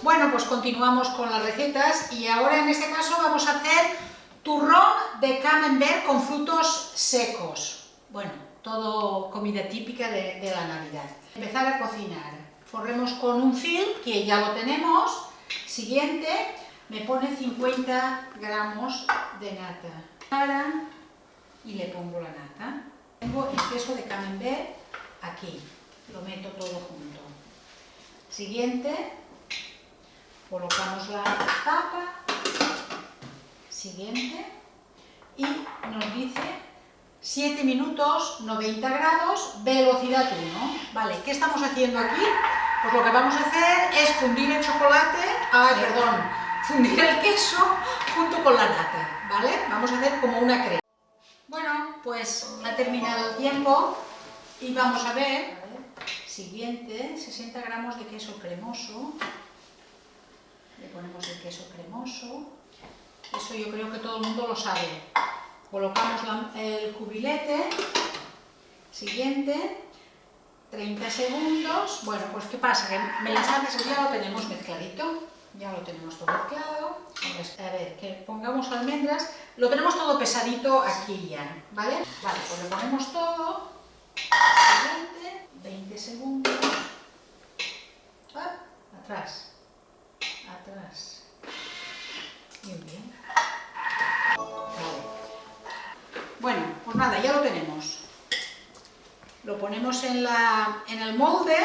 Bueno, pues continuamos con las recetas y ahora en este caso vamos a hacer turrón de camembert con frutos secos. Bueno, todo comida típica de la Navidad. Empezar a cocinar. Forremos con un fil, que ya lo tenemos. Siguiente, me pone 50 gramos de nata. Y le pongo la nata. Tengo el queso de camembert aquí. Lo meto todo junto. Siguiente, colocamos la tapa. Siguiente. Y nos dice 7 minutos, 90 grados, velocidad 1. Vale, ¿qué estamos haciendo aquí? Pues lo que vamos a hacer es fundir el chocolate, fundir el queso junto con la nata, ¿vale? Vamos a hacer como una crema. Bueno, pues ha terminado el tiempo y vamos a ver. Siguiente, 60 gramos de queso cremoso. Le ponemos el queso cremoso. Eso yo creo que todo el mundo lo sabe. Colocamos el cubilete. Siguiente, 30 segundos. Bueno, pues ¿qué pasa? Que melazantes ya lo tenemos mezcladito. Ya lo tenemos todo mezclado. A ver, que pongamos almendras. Lo tenemos todo pesadito aquí ya, ¿vale? Vale, pues le ponemos todo. Siguiente, 20 segundos. Atrás. Atrás. Muy bien. Vale. Bueno, pues nada, ya lo tenemos. Lo ponemos en el molde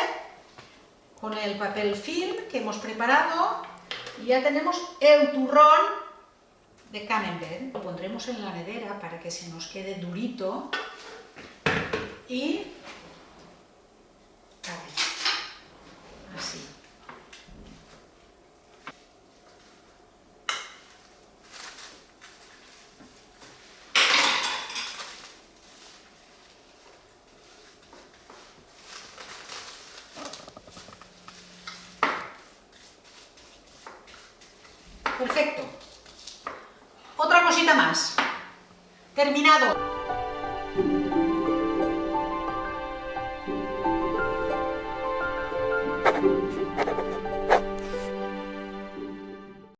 con el papel film que hemos preparado y ya tenemos el turrón de camembert. Lo pondremos en la nevera para que se nos quede durito y así. Perfecto. Otra cosita más. Terminado.